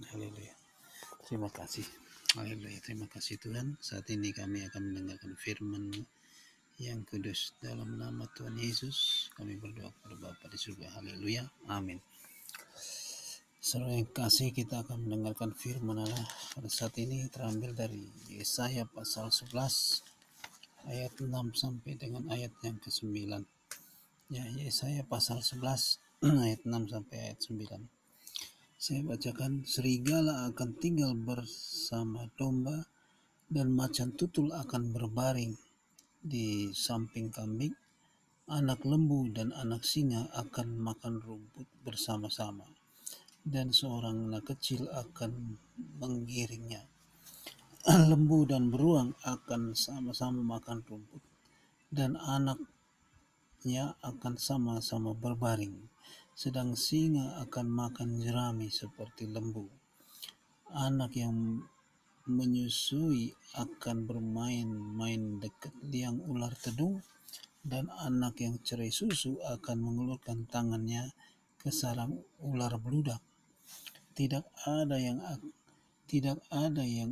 Haleluya. Terima kasih. Haleluya. Terima kasih Tuhan. Saat ini kami akan mendengarkan firman-Mu yang kudus. Dalam nama Tuhan Yesus, kami berdoa kepada Bapa di surga. Haleluya. Amin. Saudara yang kasih, kita akan mendengarkan firman Allah pada saat ini terambil dari Yesaya pasal 11 ayat 6 sampai dengan ayat yang ke-9. Ya, Yesaya pasal 11 ayat 6 sampai ayat 9. Saya bacakan, serigala akan tinggal bersama domba dan macan tutul akan berbaring di samping kambing. Anak lembu dan anak singa akan makan rumput bersama-sama, dan seorang anak kecil akan menggiringnya. Lembu dan beruang akan sama-sama makan rumput, dan anaknya akan sama-sama berbaring. Sedang singa akan makan jerami seperti lembu. Anak yang menyusui akan bermain-main dekat liang ular tedung, dan anak yang cerai susu akan mengulurkan tangannya ke sarang ular beludak. Tidak ada yang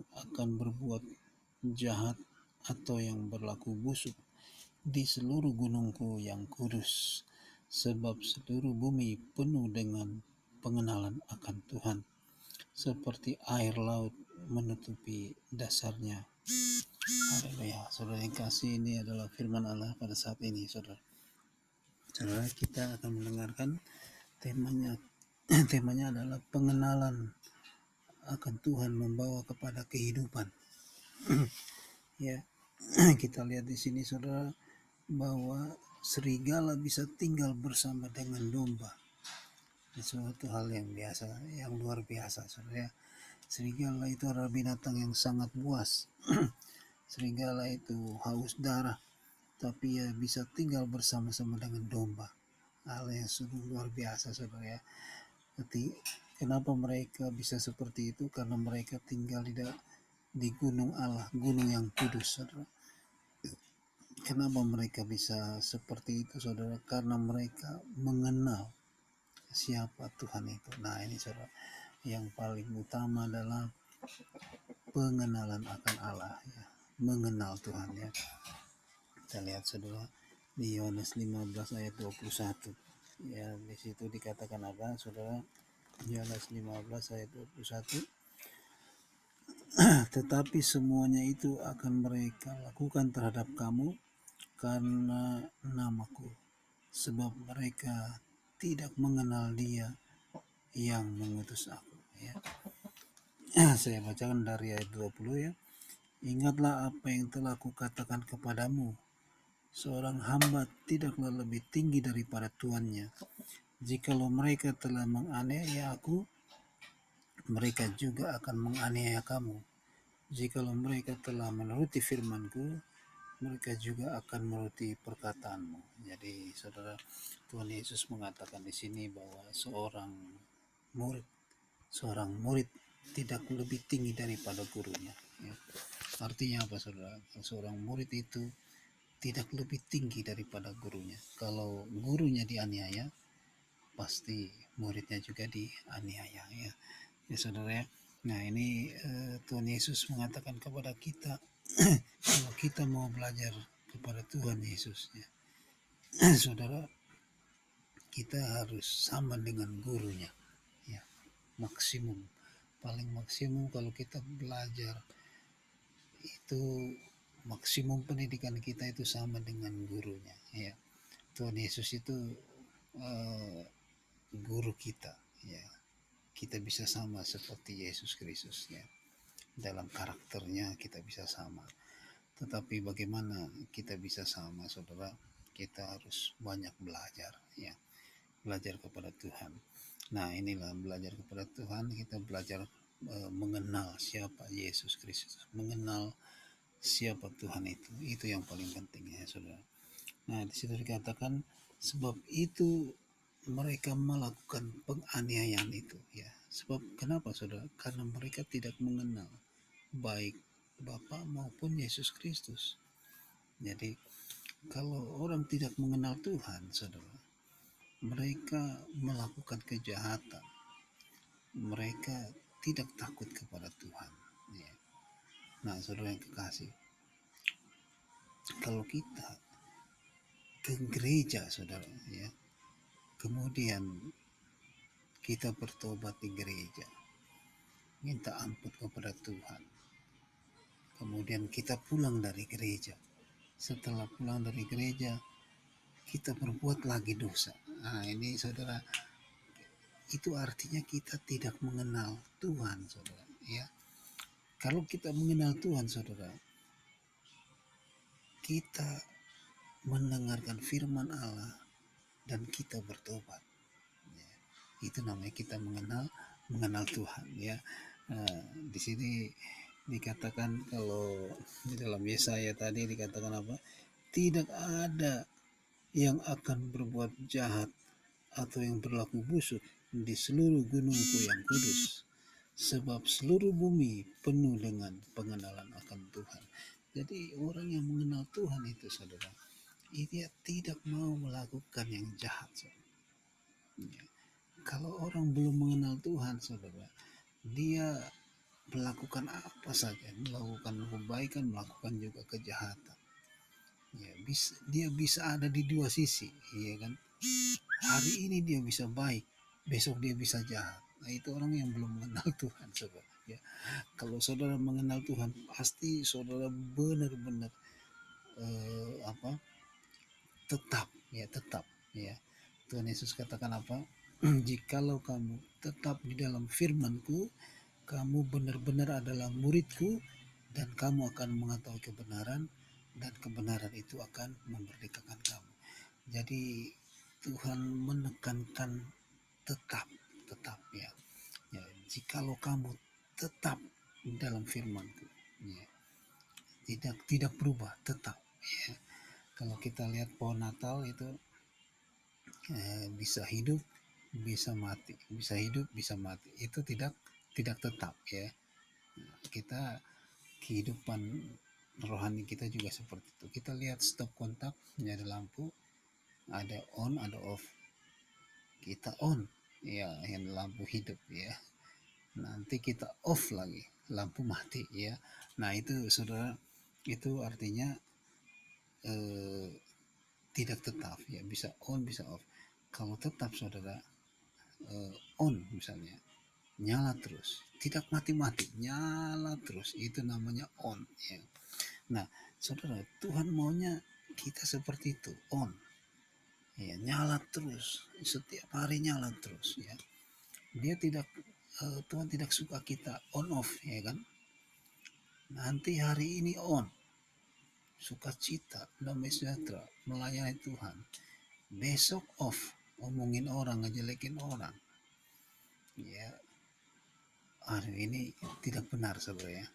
akan berbuat jahat atau yang berlaku busuk di seluruh gunungku yang kudus, sebab seluruh bumi penuh dengan pengenalan akan Tuhan, seperti air laut menutupi dasarnya. Haleluya. Saudara yang kasih, ini adalah firman Allah pada saat ini, saudara. Saudara, kita akan mendengarkan temanya adalah pengenalan akan Tuhan membawa kepada kehidupan. Ya, kita lihat di sini saudara bahwa serigala bisa tinggal bersama dengan domba. Suatu hal yang biasa, yang luar biasa, saudara. Serigala itu adalah binatang yang sangat buas. Serigala itu haus darah, tapi ia bisa tinggal bersama-sama dengan domba. Hal yang sungguh luar biasa, saudara ya. Jadi, kenapa mereka bisa seperti itu? Karena mereka tinggal di gunung Allah, gunung yang kudus, saudara. Kenapa mereka bisa seperti itu, saudara? Karena mereka mengenal siapa Tuhan itu. Nah, ini saudara, yang paling utama adalah pengenalan akan Allah, ya. Mengenal Tuhan, ya. Kita lihat saudara di Yohanes 15 ayat 21. Ya, di situ dikatakan apa, saudara? Yohanes 15 ayat 21. Tetapi semuanya itu akan mereka lakukan terhadap kamu karena namaku, sebab mereka tidak mengenal Dia yang mengutus aku. Ya. Saya bacakan dari ayat 20 ya. Ingatlah apa yang telah kukatakan kepadamu, seorang hamba tidaklah lebih tinggi daripada tuannya. Jikalau mereka telah menganiaya aku, mereka juga akan menganiaya kamu. Jikalau mereka telah menuruti firman-Ku, mereka juga akan menuruti perkataanmu. Jadi saudara, Tuhan Yesus mengatakan di sini bahwa seorang murid tidak lebih tinggi daripada gurunya. Ya. Artinya apa saudara? Seorang murid itu tidak lebih tinggi daripada gurunya. Kalau gurunya dianiaya, pasti muridnya juga dianiaya, ya. Ya saudara ya. Nah ini Tuhan Yesus mengatakan kepada kita kalau kita mau belajar kepada Tuhan Yesus, ya, saudara, kita harus sama dengan gurunya, ya. Paling maksimum kalau kita belajar itu, maksimum pendidikan kita itu sama dengan gurunya, ya. Tuhan Yesus itu guru kita, ya. Kita bisa sama seperti Yesus Kristus, ya. Dalam karakternya kita bisa sama. Tetapi bagaimana kita bisa sama, saudara? Kita harus banyak belajar, ya. Belajar kepada Tuhan. Nah, inilah belajar kepada Tuhan, kita belajar mengenal siapa Yesus Kristus, mengenal siapa Tuhan itu. Itu yang paling penting, ya, saudara. Nah, di situ dikatakan sebab itu mereka melakukan penganiayaan itu, ya. Sebab kenapa, saudara? Karena mereka tidak mengenal baik Bapa maupun Yesus Kristus. Jadi kalau orang tidak mengenal Tuhan, saudara, mereka melakukan kejahatan, mereka tidak takut kepada Tuhan. Ya. Nah, saudara yang kekasih, kalau kita ke gereja, saudara, ya, kemudian kita bertobat di gereja, minta ampun kepada Tuhan, kemudian kita pulang dari gereja. Setelah pulang dari gereja, kita berbuat lagi dosa. Nah, ini saudara, itu artinya kita tidak mengenal Tuhan, saudara. Ya, kalau kita mengenal Tuhan, saudara, kita mendengarkan firman Allah dan kita bertobat. Ya, itu namanya kita mengenal Tuhan. Ya, di sini dikatakan, kalau di dalam Yesaya tadi dikatakan apa? Tidak ada yang akan berbuat jahat atau yang berlaku busuk di seluruh gunungku yang kudus, sebab seluruh bumi penuh dengan pengenalan akan Tuhan. Jadi orang yang mengenal Tuhan itu, saudara, dia tidak mau melakukan yang jahat, saudara. Ya. Kalau orang belum mengenal Tuhan, saudara, dia melakukan apa saja, melakukan kebaikan, melakukan juga kejahatan. Ya, dia bisa ada di dua sisi, ya kan? Hari ini dia bisa baik, besok dia bisa jahat. Nah, itu orang yang belum mengenal Tuhan, saudara. Ya, kalau saudara mengenal Tuhan, pasti saudara benar-benar apa? Tetap, ya. Tuhan Yesus katakan apa? Jikalau kamu tetap di dalam firman-Ku, kamu benar-benar adalah murid-Ku, dan kamu akan mengetahui kebenaran, dan kebenaran itu akan memerdekakan kamu. Jadi Tuhan menekankan tetap, ya. Ya, jikalau kamu tetap dalam firman-Ku, ya, tidak berubah, tetap, ya. Kalau kita lihat pohon Natal itu bisa hidup, bisa mati, bisa hidup, bisa mati. Itu tidak tetap, ya. Kita kehidupan rohani kita juga seperti itu. Kita lihat stop kontak, ada lampu, ada on, ada off. Kita on, ya, yang lampu hidup, ya. Nanti kita off lagi, lampu mati, ya. Nah, itu saudara, itu artinya eh, tidak tetap, ya, bisa on bisa off. Kalau tetap, saudara, on misalnya, nyala terus, tidak mati-mati, nyala terus, itu namanya on, ya. Nah, saudara, Tuhan maunya kita seperti itu, on, ya, nyala terus, setiap hari nyala terus, ya. Dia tidak Tuhan tidak suka kita on off, ya kan? Nanti hari ini on, sukacita, damai sejahtera, melayani Tuhan. Besok off, omongin orang, ngejelekin orang. Ya, ini tidak benar, saudara, ya.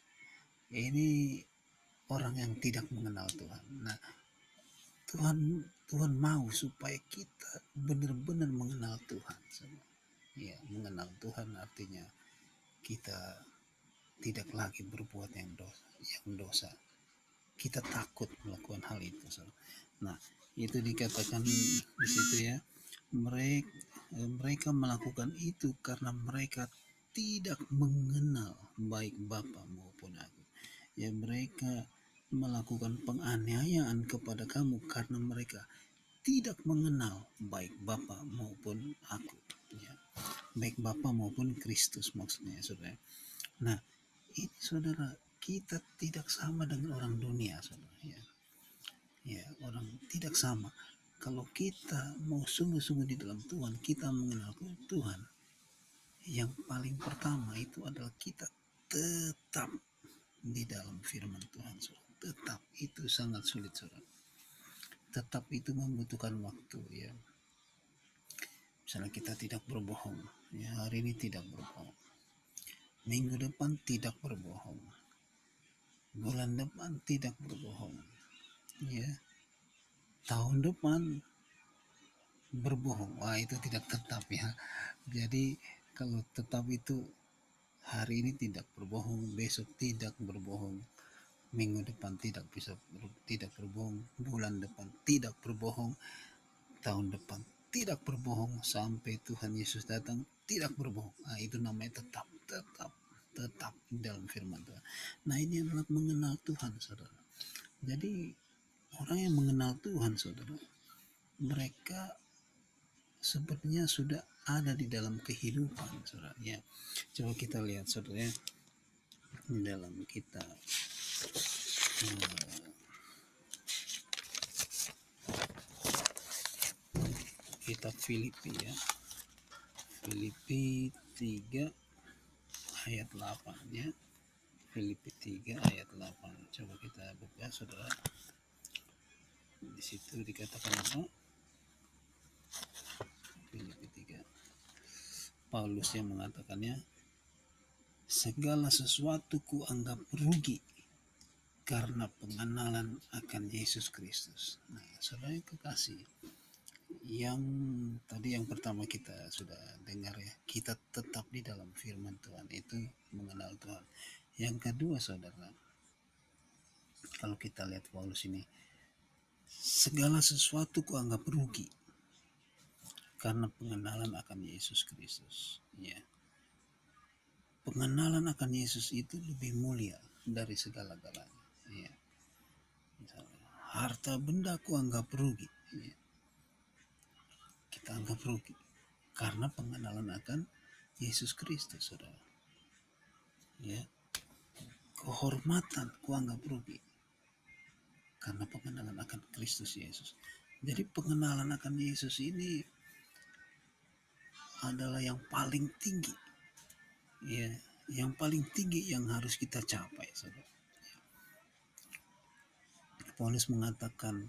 Ini orang yang tidak mengenal Tuhan. Nah, Tuhan Tuhan mau supaya kita benar-benar mengenal Tuhan, saudara. Ya, mengenal Tuhan artinya kita tidak lagi berbuat yang dosa. Kita takut melakukan hal itu, saudara. Nah, itu dikatakan di situ, ya. Mereka melakukan itu karena mereka tidak mengenal baik Bapa maupun aku. Ya, mereka melakukan penganiayaan kepada kamu karena mereka tidak mengenal baik Bapa maupun aku. Ya, baik Bapa maupun Kristus, maksudnya, saudara. Nah, ini, saudara, kita tidak sama dengan orang dunia, saudara. Ya, ya, orang tidak sama. Kalau kita mau sungguh-sungguh di dalam Tuhan, kita mengenal Tuhan, yang paling pertama itu adalah kita tetap di dalam firman Tuhan, saudara. Tetap, itu sangat sulit, saudara. Tetap itu membutuhkan waktu, ya. Misalnya kita tidak berbohong, ya, hari ini tidak berbohong, minggu depan tidak berbohong, bulan depan tidak berbohong, ya, tahun depan berbohong. Wah, itu tidak tetap, ya. Jadi kalau tetap itu hari ini tidak berbohong, besok tidak berbohong, minggu depan tidak berbohong, bulan depan tidak berbohong, tahun depan tidak berbohong, sampai Tuhan Yesus datang tidak berbohong. Nah, itu namanya tetap. tetap dalam firman Tuhan. Nah, ini adalah mengenal Tuhan, saudara. Jadi orang yang mengenal Tuhan, saudara, mereka sepertinya sudah ada di dalam kehidupan, saudara. Ya, coba kita lihat, saudara, di dalam kitab kitab Filipi, ya. Filipi 3 ayat 8, ya. Filipi 3 ayat 8. Coba kita buka, saudara. Di situ dikatakan apa? Filipi 3. Paulus yang mengatakannya, segala sesuatu kuanggap rugi karena pengenalan akan Yesus Kristus. Nah, saudara yang kekasih, yang tadi yang pertama kita sudah dengar, ya, kita tetap di dalam firman Tuhan, itu mengenal Tuhan. Yang kedua, saudara, kalau kita lihat Paulus ini, segala sesuatu kuanggap rugi karena pengenalan akan Yesus Kristus. Ya, pengenalan akan Yesus itu lebih mulia dari segala-galanya. Ya. Misalnya, harta benda kuanggap rugi. Ya. Kita anggap rugi karena pengenalan akan Yesus Kristus, saudara. Ya, kehormatan kuanggap rugi karena pengenalan akan Kristus Yesus. Jadi pengenalan akan Yesus ini adalah yang paling tinggi, ya, yang paling tinggi yang harus kita capai, saudara. Paulus mengatakan,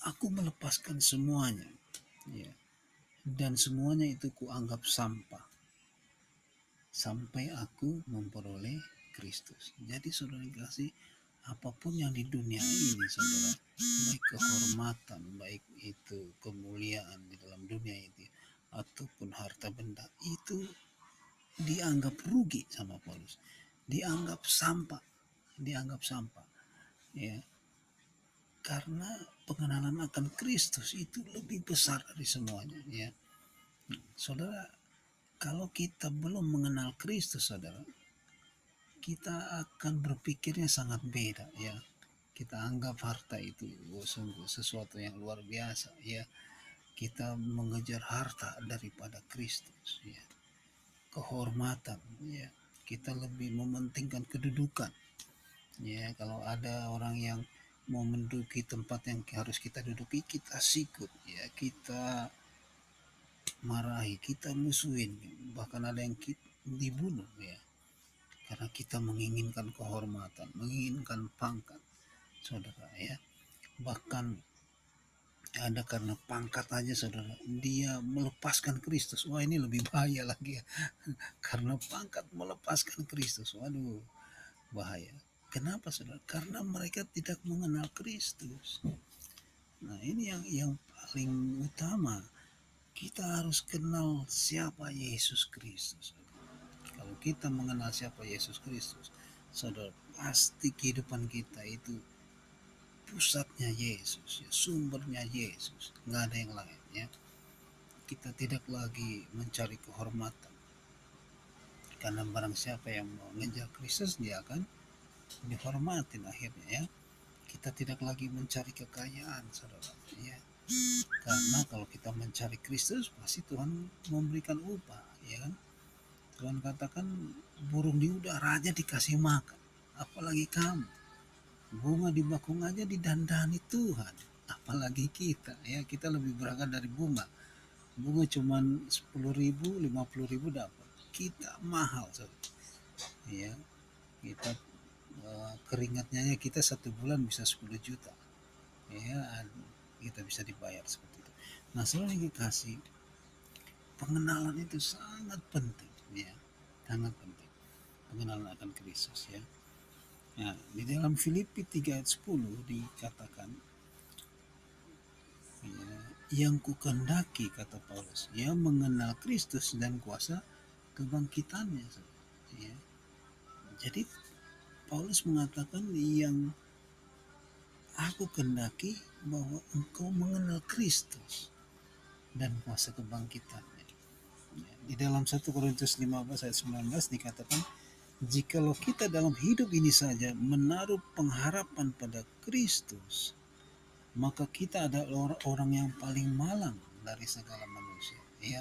aku melepaskan semuanya, ya, dan semuanya itu kuanggap sampah sampai aku memperoleh Kristus. Jadi saudara kasih, apapun yang di dunia ini, saudara, baik kehormatan, baik itu kemuliaan di dalam dunia ini, ataupun harta benda, itu dianggap rugi sama Paulus, dianggap sampah, ya, karena pengenalan akan Kristus itu lebih besar dari semuanya, ya. Saudara, kalau kita belum mengenal Kristus, saudara, kita akan berpikirnya sangat beda, ya. Kita anggap harta itu sungguh sesuatu yang luar biasa, ya. Kita mengejar harta daripada Kristus, ya. Kehormatan, ya. Kita lebih mementingkan kedudukan, ya. Kalau ada orang yang mau menduduki tempat yang harus kita duduki, kita sikut, ya. Kita marahi, kita musuhin, bahkan ada yang dibunuh, ya. Karena kita menginginkan kehormatan, menginginkan pangkat, saudara, ya. Bahkan ada karena pangkat aja, saudara, dia melepaskan Kristus. Wah, ini lebih bahaya lagi, ya. Karena pangkat melepaskan Kristus, waduh, bahaya. Kenapa, saudara? Karena mereka tidak mengenal Kristus. Nah, ini yang paling utama. Kita harus kenal siapa Yesus Kristus. Kalau kita mengenal siapa Yesus Kristus, saudara, pasti kehidupan kita itu pusatnya Yesus, ya, sumbernya Yesus, nggak ada yang lain, ya. Kita tidak lagi mencari kehormatan, karena barang siapa yang mengejar Kristus, dia akan dihormatin akhirnya, ya. Kita tidak lagi mencari kekayaan, saudara, ya. Karena kalau kita mencari Kristus, pasti Tuhan memberikan upah, ya kan? Tuhan katakan, burung di udara aja dikasih makan, apalagi kamu. Bunga di bakung aja didandani Tuhan, apalagi kita, ya. Kita lebih berangkat dari bunga. Bunga cuman 10.000, 50.000 dapat. Kita mahal, saudara, ya. Kita keringatnya kita 1 bulan bisa 10 juta, ya. Kita bisa dibayar seperti itu. Nah, saudara yang dikasih, pengenalan itu sangat penting, ya, sangat penting. Pengenalan akan Kristus, ya. Nah, di dalam Filipi 3 ayat 10 dikatakan, ya, yang kukendaki, kata Paulus, ya, mengenal Kristus dan kuasa kebangkitannya, ya. Jadi Paulus mengatakan, yang aku kendaki bahwa engkau mengenal Kristus dan kuasa kebangkitannya. Di dalam 1 Korintus 15 ayat 19 dikatakan, Jikalau kita dalam hidup ini saja menaruh pengharapan pada Kristus, maka kita adalah orang yang paling malang dari segala manusia. Ya,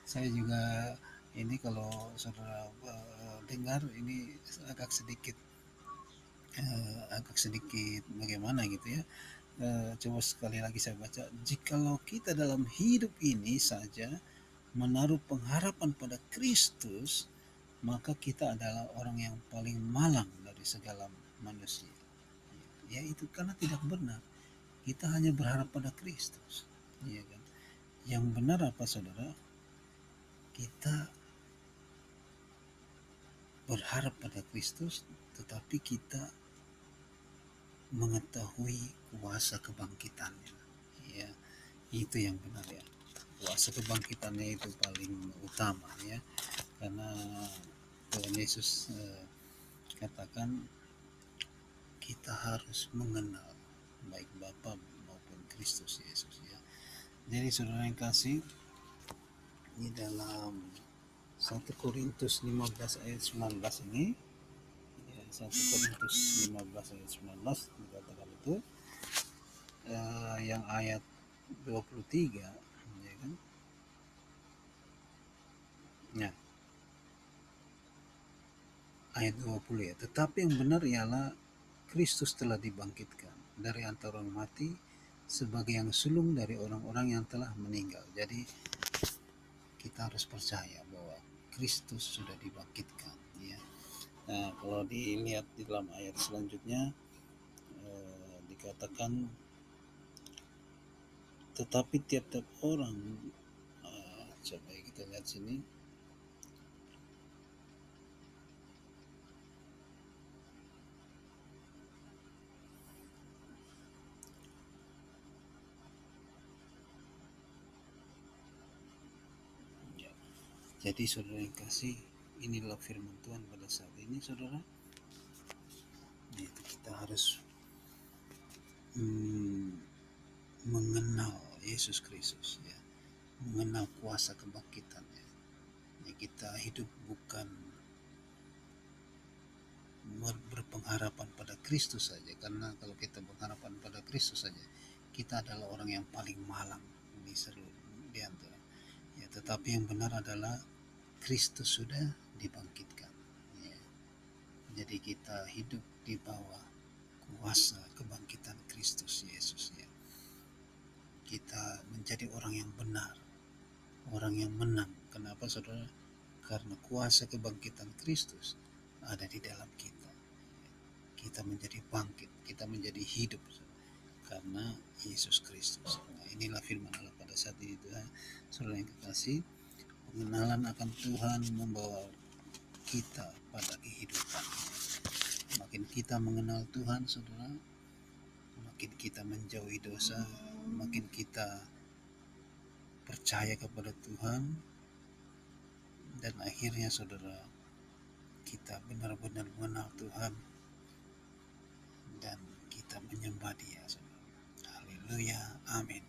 saya juga ini kalau saudara dengar ini agak sedikit bagaimana gitu ya. Coba sekali lagi saya baca, jikalau kita dalam hidup ini saja menaruh pengharapan pada Kristus, maka kita adalah orang yang paling malang dari segala manusia. Ya itu karena tidak benar. Kita hanya berharap pada Kristus. Ya kan? Yang benar apa saudara? Kita berharap pada Kristus, tetapi kita mengetahui kuasa kebangkitannya. Ya, itu yang benar ya. Kuasa kebangkitannya itu paling utama ya. Karena Tuhan Yesus katakan kita harus mengenal baik Bapa maupun Kristus Yesus ya. Jadi saudara yang kasih, di dalam 1 Korintus 15 ayat 19 ini ya, 1 Korintus 15 ayat 19 dikatakan itu yang ayat 23 ya kan. Ya, ayat 20 ya. Tetapi yang benar ialah Kristus telah dibangkitkan dari antara orang mati sebagai yang sulung dari orang-orang yang telah meninggal. Jadi kita harus percaya bahwa Kristus sudah dibangkitkan ya. Nah, kalau dilihat di dalam ayat selanjutnya dikatakan tetapi tiap-tiap orang coba kita lihat sini. Ya. Jadi saudara yang kasih, inilah firman Tuhan pada saat ini saudara. Yaitu kita harus mengenal Yesus Kristus ya, mengenal kuasa kebangkitannya. Ya, kita hidup bukan berpengharapan pada Kristus saja, karena kalau kita berharapan pada Kristus saja, kita adalah orang yang paling malang di seluruh di antara. Ya, tetapi yang benar adalah Kristus sudah dibangkitkan. Ya. Jadi kita hidup di bawah kuasa kebangkitan Kristus Yesus ya. Kita menjadi orang yang benar, orang yang menang. Kenapa saudara? Karena kuasa kebangkitan Kristus ada di dalam kita. Kita menjadi bangkit, kita menjadi hidup karena Yesus Kristus. Nah, inilah firman Allah pada saat ini Tuhan. Saudara yang kekasih, pengenalan akan Tuhan membawa kita pada kehidupan. Makin kita mengenal Tuhan saudara, makin kita menjauhi dosa, makin kita percaya kepada Tuhan, dan akhirnya saudara kita benar-benar mengenal Tuhan dan kita menyembah Dia saudara. Haleluya, amin.